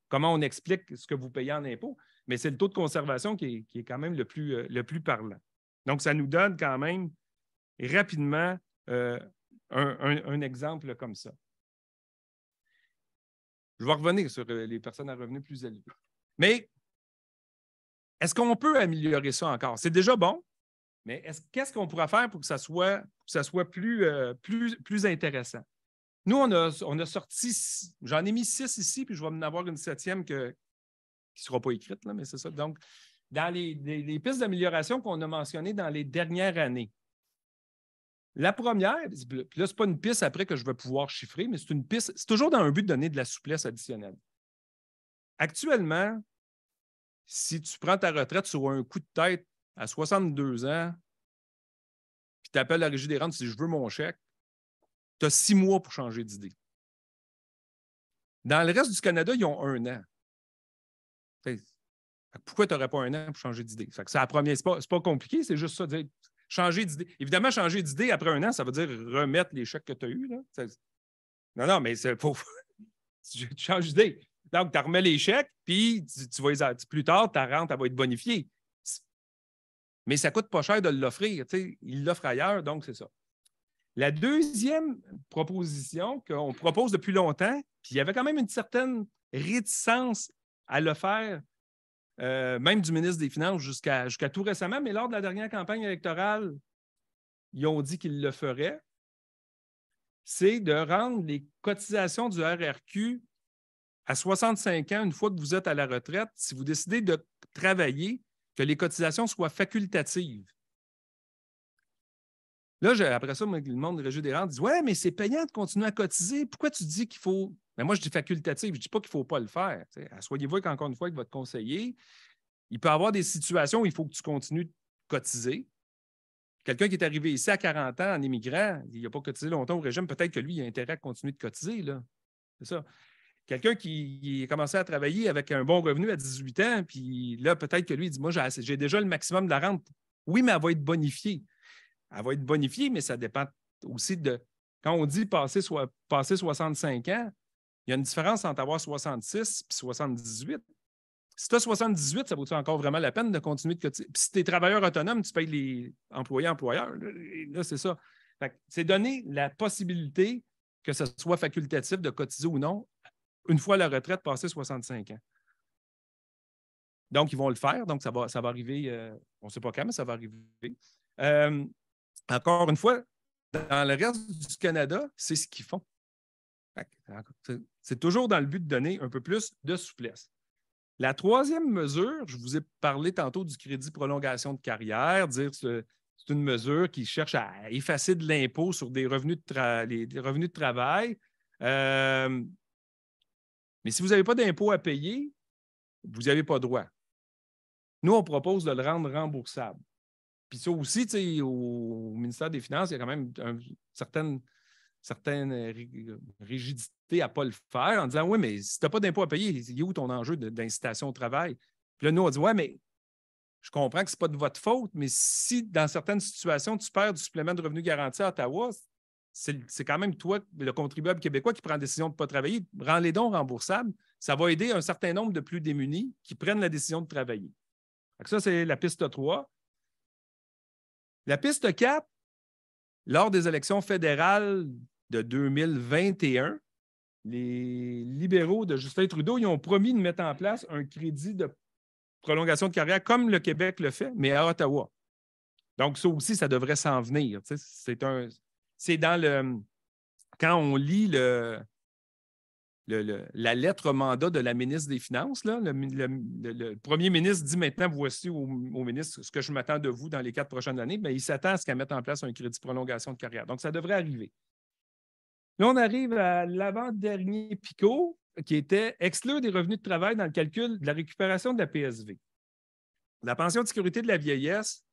comment on explique ce que vous payez en impôts. Mais c'est le taux de conservation qui est quand même le plus parlant. Donc, ça nous donne quand même rapidement un exemple comme ça. Je vais revenir sur les personnes à revenus plus élevés. Mais est-ce qu'on peut améliorer ça encore? C'est déjà bon, mais qu'est-ce qu'on pourra faire pour que ça soit plus intéressant? Nous, on a sorti, j'en ai mis 6 ici, puis je vais en avoir une 7e qui ne sera pas écrite, là, mais c'est ça. Donc, dans les pistes d'amélioration qu'on a mentionnées dans les dernières années, la première, puis là, ce n'est pas une piste après que je vais pouvoir chiffrer, mais c'est une piste, c'est toujours dans un but de donner de la souplesse additionnelle. Actuellement, si tu prends ta retraite sur un coup de tête à 62 ans, puis tu appelles la Régie des rentes, tu dis « Je veux mon chèque », tu as 6 mois pour changer d'idée. Dans le reste du Canada, ils ont 1 an. Pourquoi tu n'aurais pas 1 an pour changer d'idée? C'est la première, c'est pas compliqué, c'est juste ça, dire changer d'idée. Évidemment, changer d'idée après 1 an, ça veut dire remettre les chèques que tu as eus. Non, mais c'est faut. Tu changes d'idée. Donc, tu remets les chèques, puis plus tard, ta rente elle va être bonifiée. Mais ça ne coûte pas cher de l'offrir. Ils l'offrent ailleurs, donc c'est ça. La deuxième proposition qu'on propose depuis longtemps, puis il y avait quand même une certaine réticence à le faire, même du ministre des Finances jusqu'à tout récemment, mais lors de la dernière campagne électorale, ils ont dit qu'ils le feraient, c'est de rendre les cotisations du RRQ à 65 ans, une fois que vous êtes à la retraite, si vous décidez de travailler, que les cotisations soient facultatives. Là, après ça, le monde de Régie des rentes dit « Ouais, mais c'est payant de continuer à cotiser. Pourquoi tu dis qu'il faut… » Mais moi, je dis facultatif. Je ne dis pas qu'il ne faut pas le faire. Asseyez-vous encore une fois avec votre conseiller. Il peut y avoir des situations où il faut que tu continues de cotiser. Quelqu'un qui est arrivé ici à 40 ans en immigrant, il n'a pas cotisé longtemps au régime, peut-être que lui, il a intérêt à continuer de cotiser. C'est ça. Quelqu'un qui a commencé à travailler avec un bon revenu à 18 ans, puis là, peut-être que lui, il dit « Moi, j'ai déjà le maximum de la rente. » Oui, mais elle va être bonifiée. Elle va être bonifiée, mais ça dépend aussi de… Quand on dit passer 65 ans, il y a une différence entre avoir 66 et 78. Si tu as 78, ça vaut-tu encore vraiment la peine de continuer de cotiser? Puis si tu es travailleur autonome, tu payes les employés-employeurs. Là, c'est ça. C'est donner la possibilité que ce soit facultatif de cotiser ou non une fois la retraite passée 65 ans. Donc, ils vont le faire. Donc, ça va arriver, on ne sait pas quand, mais ça va arriver. Encore une fois, dans le reste du Canada, c'est ce qu'ils font. C'est toujours dans le but de donner un peu plus de souplesse. La troisième mesure, je vous ai parlé tantôt du crédit prolongation de carrière, dire que c'est une mesure qui cherche à effacer de l'impôt sur des revenus les revenus de travail. Mais si vous n'avez pas d'impôt à payer, vous n'avez pas droit. Nous, on propose de le rendre remboursable. Puis ça aussi, au ministère des Finances, il y a quand même une certaine rigidité à ne pas le faire en disant « Oui, mais si tu n'as pas d'impôt à payer, il est où ton enjeu d'incitation au travail? » Puis là, nous, on dit « Ouais, mais je comprends que ce n'est pas de votre faute, mais si dans certaines situations, tu perds du supplément de revenu garanti à Ottawa, c'est quand même toi, le contribuable québécois, qui prend la décision de ne pas travailler. Rends les dons remboursables. Ça va aider un certain nombre de plus démunis qui prennent la décision de travailler. » Donc ça, c'est la piste 3. La piste 4, lors des élections fédérales de 2021, les libéraux de Justin Trudeau, ils ont promis de mettre en place un crédit de prolongation de carrière comme le Québec le fait, mais à Ottawa. Donc, ça aussi, ça devrait s'en venir. C'est dans le… Quand on lit la lettre mandat de la ministre des Finances, là, le premier ministre dit maintenant, voici au ministre ce que je m'attends de vous dans les 4 prochaines années, bien, il s'attend à ce qu'elle mette en place un crédit de prolongation de carrière. Donc, ça devrait arriver. Là, on arrive à l'avant-dernier picot, qui était exclure des revenus de travail dans le calcul de la récupération de la PSV. La pension de sécurité de la vieillesse,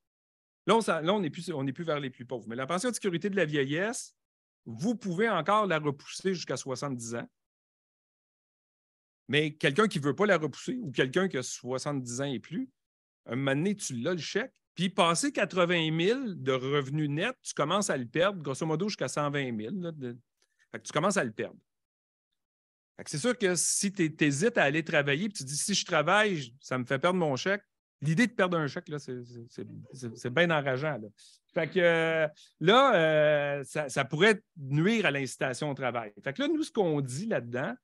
là, on n'est plus vers les plus pauvres, mais la pension de sécurité de la vieillesse, vous pouvez encore la repousser jusqu'à 70 ans. Mais quelqu'un qui ne veut pas la repousser ou quelqu'un qui a 70 ans et plus, un moment donné, tu l'as le chèque. Puis, passé 80 000 de revenus nets, tu commences à le perdre, grosso modo, jusqu'à 120 000. Fait que tu commences à le perdre. C'est sûr que si tu hésites à aller travailler et tu dis si je travaille, ça me fait perdre mon chèque, l'idée de perdre un chèque, là, c'est bien enrageant. Là. Fait que ça pourrait nuire à l'incitation au travail. Fait que là, nous, ce qu'on dit là-dedans,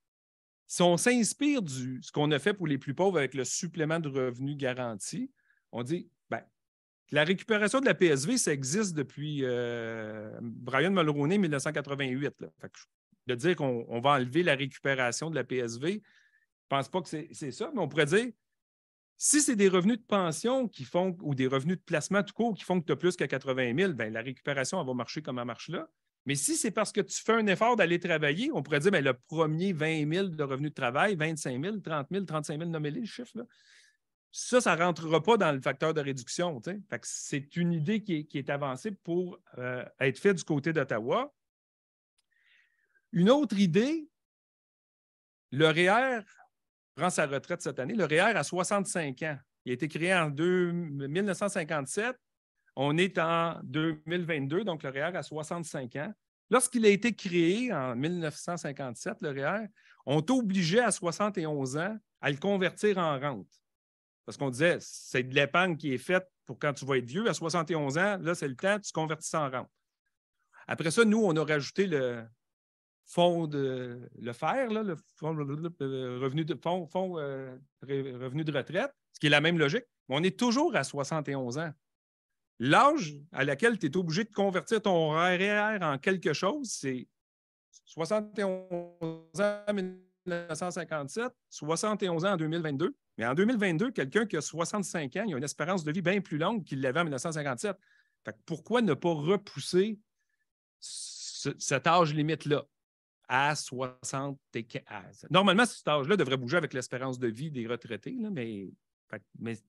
si on s'inspire de ce qu'on a fait pour les plus pauvres avec le supplément de revenu garanti, on dit, bien, la récupération de la PSV, ça existe depuis Brian Mulroney, 1988. Là. Fait que, de dire qu'on va enlever la récupération de la PSV, je ne pense pas que c'est ça, mais on pourrait dire, si c'est des revenus de pension qui font, ou des revenus de placement tout court qui font que tu as plus que 80 000, bien, la récupération, elle va marcher comme elle marche là. Mais si c'est parce que tu fais un effort d'aller travailler, on pourrait dire bien, le premier 20 000 de revenus de travail, 25 000, 30 000, 35 000, nommez-les le chiffre. Là. Ça ne rentrera pas dans le facteur de réduction. Fait que c'est une idée qui est avancée pour être faite du côté d'Ottawa. Une autre idée, le REER prend sa retraite cette année. Le REER à 65 ans. Il a été créé en 1957. On est en 2022, donc le REER à 65 ans. Lorsqu'il a été créé en 1957, le REER, on t'obligeait à 71 ans à le convertir en rente. Parce qu'on disait, c'est de l'épargne qui est faite pour quand tu vas être vieux. À 71 ans, là, c'est le temps, tu convertis ça en rente. Après ça, nous, on a rajouté le fonds de le FER, là, le fonds revenu de retraite, ce qui est la même logique. Mais on est toujours à 71 ans. L'âge à laquelle tu es obligé de convertir ton REER en quelque chose, c'est 71 ans 1957, 71 ans en 2022. Mais en 2022, quelqu'un qui a 65 ans, il a une espérance de vie bien plus longue qu'il l'avait en 1957. Fait que pourquoi ne pas repousser cet âge limite-là à 75? Normalement, cet âge-là devrait bouger avec l'espérance de vie des retraités, là, mais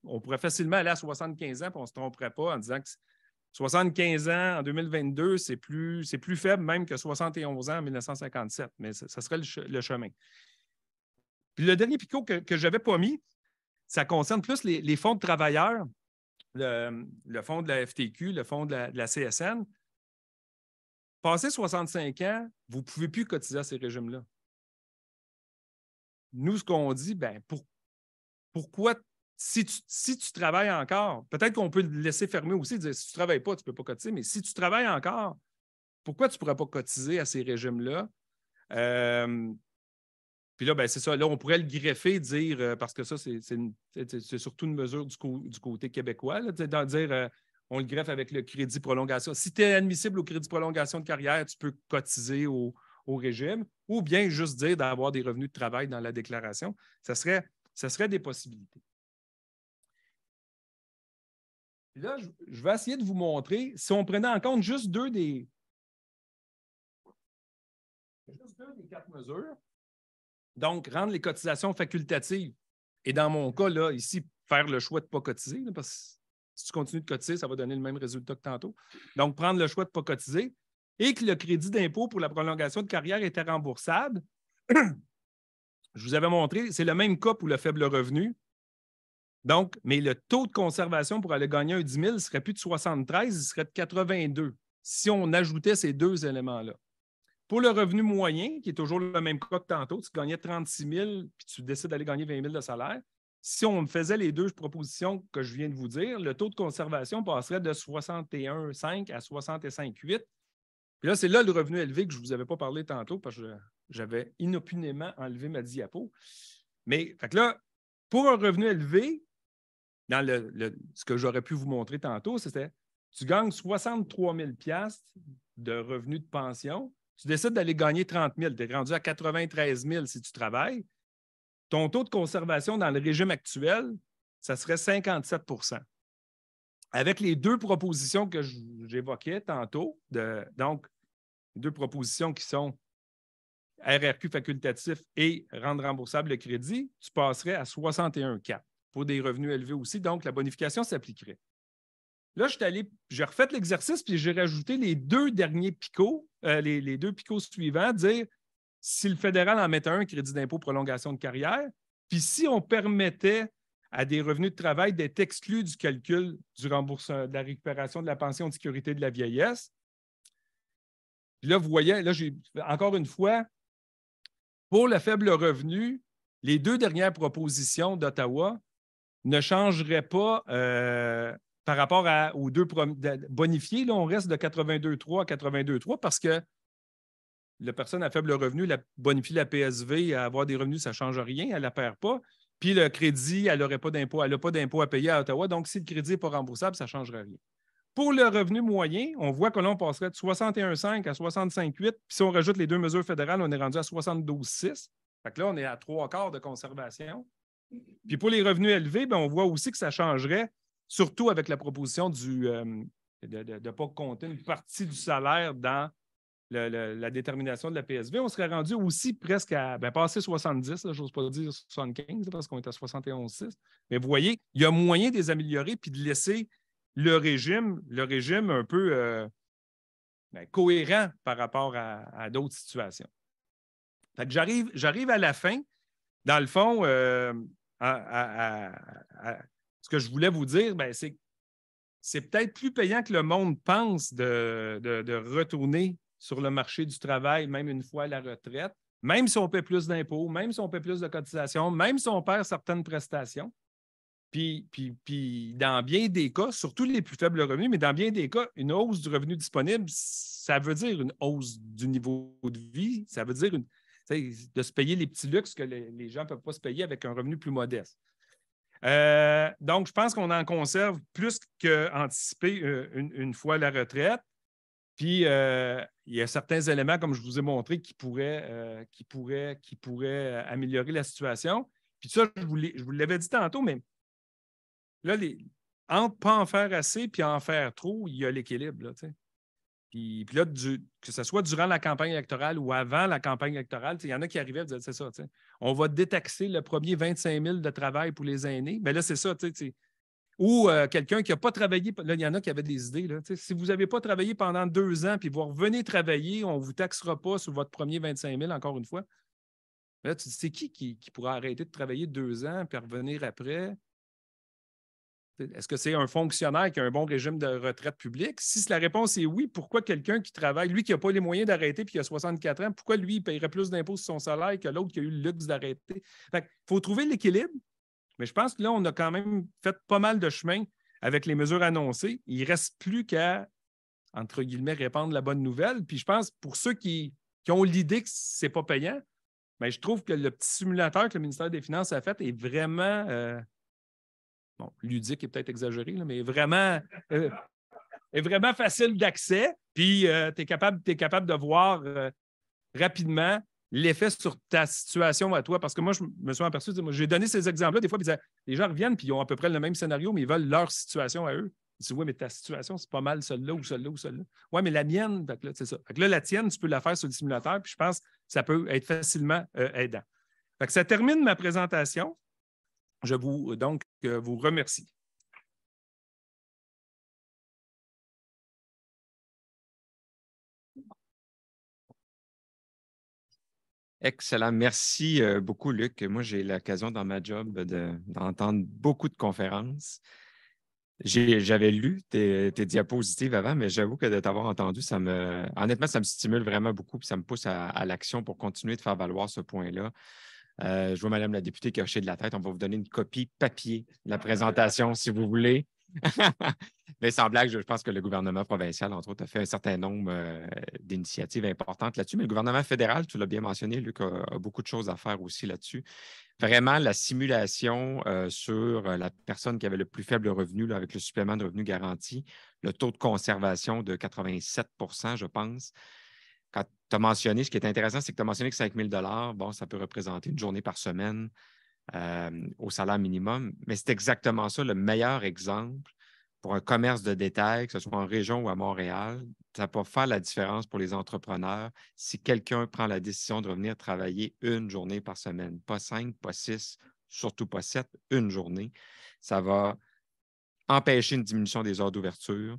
on pourrait facilement aller à 75 ans et on ne se tromperait pas en disant que 75 ans en 2022, c'est plus faible même que 71 ans en 1957, mais ça serait le chemin. Puis le dernier picot que je n'avais pas mis, ça concerne plus les fonds de travailleurs, le fonds de la FTQ, le fonds de la CSN. Passé 65 ans, vous ne pouvez plus cotiser à ces régimes-là. Nous, ce qu'on dit, pourquoi, si tu travailles encore, peut-être qu'on peut le laisser fermer aussi, dire si tu ne travailles pas, tu ne peux pas cotiser, mais si tu travailles encore, pourquoi tu ne pourrais pas cotiser à ces régimes-là? Puis là, c'est ça. Là, on pourrait le greffer, dire, parce que ça, c'est surtout une mesure du côté québécois, là, dire on le greffe avec le crédit prolongation. Si tu es admissible au crédit prolongation de carrière, tu peux cotiser au régime, ou bien juste dire d'avoir des revenus de travail dans la déclaration. Ça serait des possibilités. Puis là, je vais essayer de vous montrer, si on prenait en compte juste deux des 4 mesures, donc rendre les cotisations facultatives, et dans mon cas, là, ici, faire le choix de ne pas cotiser, là, parce que si tu continues de cotiser, ça va donner le même résultat que tantôt. Donc, prendre le choix de ne pas cotiser et que le crédit d'impôt pour la prolongation de carrière était remboursable. Je vous avais montré, c'est le même cas pour le faible revenu. Donc, mais le taux de conservation pour aller gagner un 10 000 ne serait plus de 73, il serait de 82 si on ajoutait ces deux éléments-là. Pour le revenu moyen, qui est toujours le même cas que tantôt, tu gagnais 36 000 puis tu décides d'aller gagner 20 000 de salaire. Si on faisait les deux propositions que je viens de vous dire, le taux de conservation passerait de 61,5 à 65,8. Puis là, c'est là le revenu élevé que je ne vous avais pas parlé tantôt parce que j'avais inopinément enlevé ma diapo. Mais fait que là, pour un revenu élevé, dans ce que j'aurais pu vous montrer tantôt, c'était tu gagnes 63 000 $ de revenus de pension. Tu décides d'aller gagner 30 000. Tu es rendu à 93 000 si tu travailles. Ton taux de conservation dans le régime actuel, ça serait 57 %. Avec les deux propositions que j'évoquais tantôt, donc deux propositions qui sont RRQ facultatif et rendre remboursable le crédit, tu passerais à 61,4 pour des revenus élevés aussi. Donc, la bonification s'appliquerait. Là, j'ai refait l'exercice puis j'ai rajouté les deux derniers picots, les deux picots suivants, dire si le fédéral en mettait un, crédit d'impôt prolongation de carrière, puis si on permettait à des revenus de travail d'être exclus du calcul du remboursement, de la récupération de la pension de sécurité de la vieillesse. Puis là, vous voyez, là, encore une fois, pour le faible revenu, les deux dernières propositions d'Ottawa ne changeraient pas par rapport aux deux bonifiés. Là, on reste de 82,3 à 82,3 parce que la personne à faible revenu bonifie la PSV à avoir des revenus, ça ne change rien, elle ne la perd pas. Puis le crédit, elle n'a pas d'impôt à payer à Ottawa. Donc, si le crédit n'est pas remboursable, ça ne changerait rien. Pour le revenu moyen, on voit que l'on passerait de 61,5 à 65,8. Puis si on rajoute les deux mesures fédérales, on est rendu à 72,6. Fait que là, on est à 3/4 de conservation. Puis pour les revenus élevés, on voit aussi que ça changerait, surtout avec la proposition de ne pas compter une partie du salaire dans la détermination de la PSV. On serait rendu aussi presque à passer 70, je n'ose pas dire 75 parce qu'on est à 71,6. Mais vous voyez, il y a moyen de les améliorer puis de laisser le régime un peu cohérent par rapport à d'autres situations. Fait que j'arrive à la fin. Dans le fond, ce que je voulais vous dire, c'est que c'est peut-être plus payant que le monde pense de retourner sur le marché du travail, même une fois à la retraite, même si on paie plus d'impôts, même si on paie plus de cotisations, même si on perd certaines prestations. Puis dans bien des cas, surtout les plus faibles revenus, mais dans bien des cas, une hausse du revenu disponible, ça veut dire une hausse du niveau de vie, ça veut dire de se payer les petits luxes que les gens ne peuvent pas se payer avec un revenu plus modeste. Donc, je pense qu'on en conserve plus qu'anticiper une fois la retraite. Puis, il y a certains éléments, comme je vous ai montré, qui pourraient améliorer la situation. Puis ça, je vous l'avais dit tantôt, mais là, entre pas en faire assez puis en faire trop, il y a l'équilibre. Là, puis là, que ce soit durant la campagne électorale ou avant la campagne électorale, il y en a qui arrivaient et disaient, c'est ça, on va détaxer le premier 25 000 de travail pour les aînés. Mais là, c'est ça, ou quelqu'un qui n'a pas travaillé, là, il y en a qui avaient des idées. Là, si vous n'avez pas travaillé pendant 2 ans, puis vous revenez travailler, on ne vous taxera pas sur votre premier 25 000, encore une fois. Là, tu dis, c'est qui pourra arrêter de travailler 2 ans puis revenir après? Est-ce que c'est un fonctionnaire qui a un bon régime de retraite publique? Si la réponse est oui, pourquoi quelqu'un qui travaille, lui qui n'a pas les moyens d'arrêter puis qui a 64 ans, pourquoi lui, il paierait plus d'impôts sur son salaire que l'autre qui a eu le luxe d'arrêter? Il faut trouver l'équilibre. Mais je pense que là, on a quand même fait pas mal de chemin avec les mesures annoncées. Il ne reste plus qu'à, entre guillemets, répandre la bonne nouvelle. Puis je pense, pour ceux qui ont l'idée que ce n'est pas payant, bien, je trouve que le petit simulateur que le ministère des Finances a fait est vraiment, ludique est peut-être exagéré, là, mais est vraiment facile d'accès. Puis tu es capable de voir rapidement l'effet sur ta situation à toi. Parce que moi, je me suis aperçu, j'ai donné ces exemples-là, des fois, les gens reviennent puis ils ont à peu près le même scénario, mais ils veulent leur situation à eux. Ils disent, oui, mais ta situation, c'est pas mal celle-là ou celle-là ou celle-là. Oui, mais la mienne, c'est ça. Fait que là, la tienne, tu peux la faire sur le simulateur, puis je pense que ça peut être facilement aidant. Fait que ça termine ma présentation. Je vous remercie. Excellent. Merci beaucoup, Luc. Moi, j'ai l'occasion dans ma job d'entendre beaucoup de conférences. J'avais lu tes diapositives avant, mais j'avoue que de t'avoir entendu, honnêtement, ça me stimule vraiment beaucoup et ça me pousse à l'action pour continuer de faire valoir ce point-là. Je vois Mme la députée qui a hoché de la tête. On va vous donner une copie papier de la présentation si vous voulez. Mais sans blague, je pense que le gouvernement provincial, entre autres, a fait un certain nombre d'initiatives importantes là-dessus. Mais le gouvernement fédéral, tu l'as bien mentionné, Luc, a beaucoup de choses à faire aussi là-dessus. Vraiment, la simulation sur la personne qui avait le plus faible revenu là, avec le supplément de revenu garanti, le taux de conservation de 87 je pense. Quand tu as mentionné, ce qui est intéressant, c'est que tu as mentionné que 5 000 bon, ça peut représenter une journée par semaine au salaire minimum, mais c'est exactement ça, le meilleur exemple pour un commerce de détail, que ce soit en région ou à Montréal. Ça peut faire la différence pour les entrepreneurs si quelqu'un prend la décision de revenir travailler une journée par semaine. Pas 5, pas 6, surtout pas 7, une journée. Ça va empêcher une diminution des heures d'ouverture,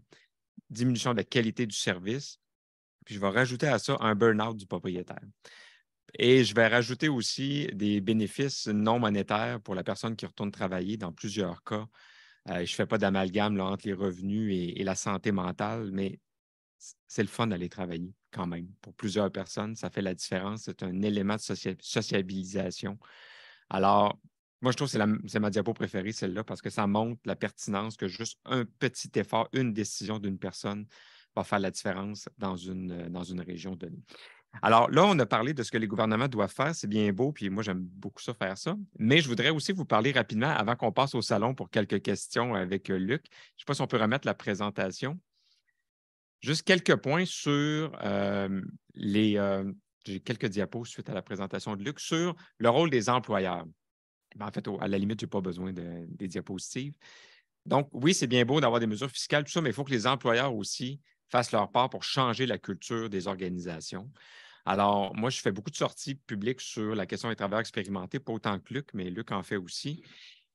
diminution de la qualité du service. Puis je vais rajouter à ça un burn-out du propriétaire. Et je vais rajouter aussi des bénéfices non monétaires pour la personne qui retourne travailler dans plusieurs cas. Je ne fais pas d'amalgame entre les revenus et la santé mentale, mais c'est le fun d'aller travailler quand même. Pour plusieurs personnes, ça fait la différence. C'est un élément de sociabilisation. Alors, moi, je trouve que c'est ma diapo préférée, celle-là, parce que ça montre la pertinence que juste un petit effort, une décision d'une personne va faire la différence dans une région donnée. Alors là, on a parlé de ce que les gouvernements doivent faire. C'est bien beau, puis moi, j'aime beaucoup ça, faire ça. Mais je voudrais aussi vous parler rapidement, avant qu'on passe au salon pour quelques questions avec Luc. Je ne sais pas si on peut remettre la présentation. Juste quelques points sur j'ai quelques diapos suite à la présentation de Luc sur le rôle des employeurs. En fait, à la limite, je n'ai pas besoin des diapositives. Donc, oui, c'est bien beau d'avoir des mesures fiscales, tout ça, mais il faut que les employeurs aussi fassent leur part pour changer la culture des organisations. Alors, moi, je fais beaucoup de sorties publiques sur la question des travailleurs expérimentés, pas autant que Luc, mais Luc en fait aussi.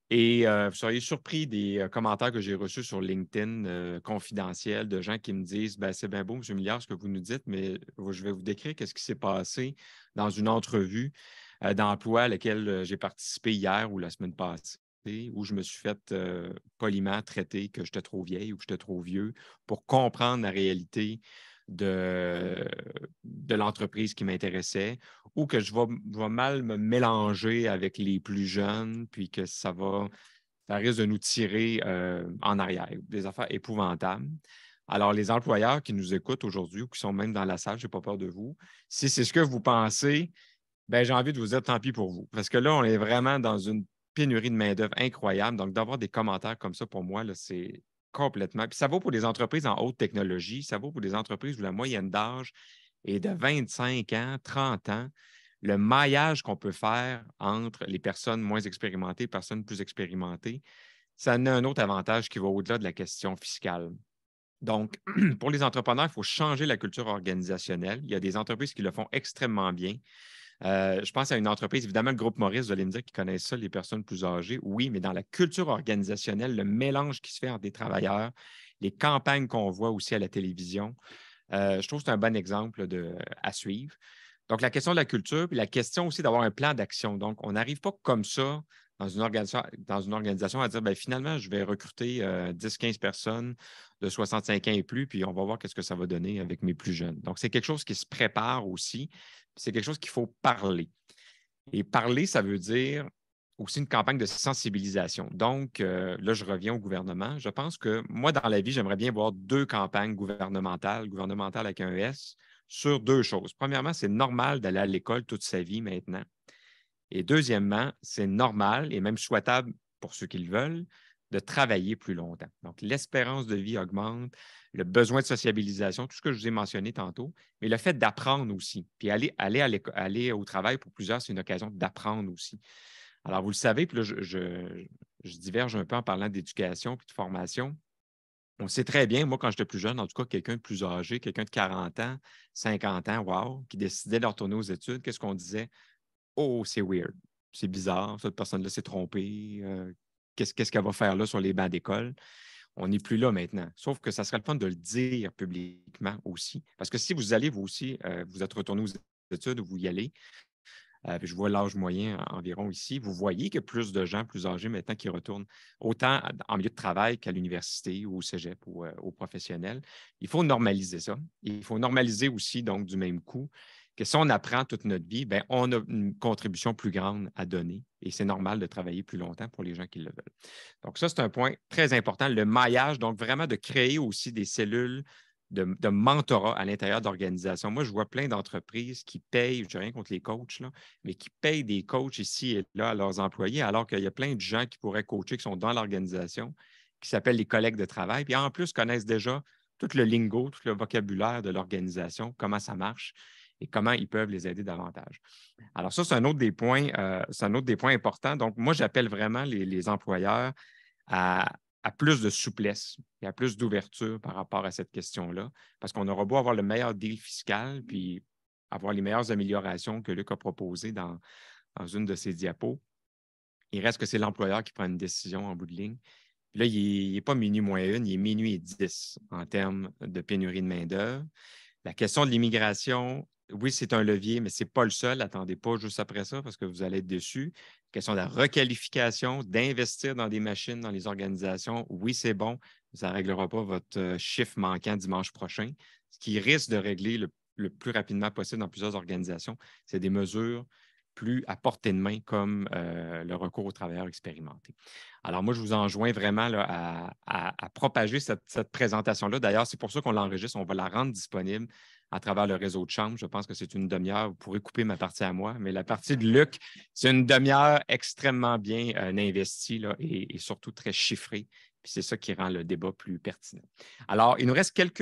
Et vous seriez surpris des commentaires que j'ai reçus sur LinkedIn confidentiels de gens qui me disent « C'est bien beau, M. Milliard, ce que vous nous dites, mais je vais vous décrire qu'est-ce qui s'est passé dans une entrevue d'emploi à laquelle j'ai participé hier ou la semaine passée, où je me suis fait poliment traiter que j'étais trop vieille ou que j'étais trop vieux pour comprendre la réalité de l'entreprise qui m'intéressait ou que je vais mal me mélanger avec les plus jeunes, puis que ça risque de nous tirer en arrière, des affaires épouvantables. Alors, les employeurs qui nous écoutent aujourd'hui ou qui sont même dans la salle, je n'ai pas peur de vous, si c'est ce que vous pensez, bien, j'ai envie de vous dire tant pis pour vous. Parce que là, on est vraiment dans une pénurie de main-d'œuvre incroyable. Donc, d'avoir des commentaires comme ça, pour moi, là, c'est Complètement. Puis ça vaut pour des entreprises en haute technologie, ça vaut pour des entreprises où la moyenne d'âge est de 25 ans, 30 ans. Le maillage qu'on peut faire entre les personnes moins expérimentées et les personnes plus expérimentées, ça a un autre avantage qui va au-delà de la question fiscale. Donc, pour les entrepreneurs, il faut changer la culture organisationnelle. Il y a des entreprises qui le font extrêmement bien. Je pense à une entreprise, évidemment, le groupe Maurice, vous allez me dire qu'ils connaissent ça, les personnes plus âgées. Oui, mais dans la culture organisationnelle, le mélange qui se fait entre des travailleurs, les campagnes qu'on voit aussi à la télévision, je trouve que c'est un bon exemple à suivre. Donc, la question de la culture, puis la question aussi d'avoir un plan d'action. Donc, on n'arrive pas comme ça dans une organisation à dire, bien, finalement, je vais recruter 10-15 personnes de 65 ans et plus, puis on va voir qu'est-ce que ça va donner avec mes plus jeunes. Donc, c'est quelque chose qui se prépare aussi. C'est quelque chose qu'il faut parler. Et parler, ça veut dire aussi une campagne de sensibilisation. Donc, là, je reviens au gouvernement. Je pense que moi, dans la vie, j'aimerais bien voir 2 campagnes gouvernementales avec un S, sur 2 choses. Premièrement, c'est normal d'aller à l'école toute sa vie maintenant. Et deuxièmement, c'est normal et même souhaitable pour ceux qui le veulent de travailler plus longtemps. Donc, l'espérance de vie augmente, le besoin de sociabilisation, tout ce que je vous ai mentionné tantôt, mais le fait d'apprendre aussi. Puis aller au travail pour plusieurs, c'est une occasion d'apprendre aussi. Alors, vous le savez, puis là, je diverge un peu en parlant d'éducation puis de formation. On sait très bien, moi, quand j'étais plus jeune, en tout cas, quelqu'un de plus âgé, quelqu'un de 40 ans, 50 ans, wow, qui décidait de retourner aux études, qu'est-ce qu'on disait? Oh, c'est weird, c'est bizarre, cette personne-là s'est trompée. Qu'est-ce qu'elle va faire là sur les bancs d'école? On n'est plus là maintenant. Sauf que ça serait le fun de le dire publiquement aussi. Parce que si vous allez, vous aussi, vous êtes retourné aux études, vous y allez, je vois l'âge moyen environ ici. Vous voyez qu'il y a plus de gens plus âgés maintenant qui retournent autant en milieu de travail qu'à l'université ou au cégep ou au professionnel. Il faut normaliser ça. Il faut normaliser aussi, donc, du même coup, que si on apprend toute notre vie, bien, on a une contribution plus grande à donner et c'est normal de travailler plus longtemps pour les gens qui le veulent. Donc, ça, c'est un point très important. Le maillage, donc vraiment de créer aussi des cellules de mentorat à l'intérieur d'organisations. Moi, je vois plein d'entreprises qui payent, je n'ai rien contre les coachs, là, mais qui payent des coachs ici et là à leurs employés, alors qu'il y a plein de gens qui pourraient coacher, qui sont dans l'organisation, qui s'appellent les collègues de travail, puis en plus connaissent déjà tout le lingo, tout le vocabulaire de l'organisation, comment ça marche et comment ils peuvent les aider davantage. Alors ça, c'est un autre des points, importants. Donc, moi, j'appelle vraiment les employeurs à plus de souplesse et à plus d'ouverture par rapport à cette question-là, parce qu'on aura beau avoir le meilleur deal fiscal, puis avoir les meilleures améliorations que Luc a proposées dans une de ses diapos. Il reste que c'est l'employeur qui prend une décision en bout de ligne. Puis là, il n'est pas minuit moins 1, il est minuit et 10 en termes de pénurie de main-d'œuvre. La question de l'immigration, oui, c'est un levier, mais ce n'est pas le seul. Attendez pas juste après ça parce que vous allez être déçus. La question de la requalification, d'investir dans des machines dans les organisations, oui, c'est bon. Ça ne réglera pas votre chiffre manquant dimanche prochain. Ce qui risque de régler le plus rapidement possible dans plusieurs organisations, c'est des mesures plus à portée de main comme le recours aux travailleurs expérimentés. Alors, moi, je vous enjoins vraiment là, à propager cette présentation-là. D'ailleurs, c'est pour ça qu'on l'enregistre. On va la rendre disponible à travers le réseau de chambre. Je pense que c'est une demi-heure. Vous pourrez couper ma partie à moi, mais la partie de Luc, c'est une demi-heure extrêmement bien investie là, et surtout très chiffrée. Puis c'est ça qui rend le débat plus pertinent. Alors, il nous reste quelques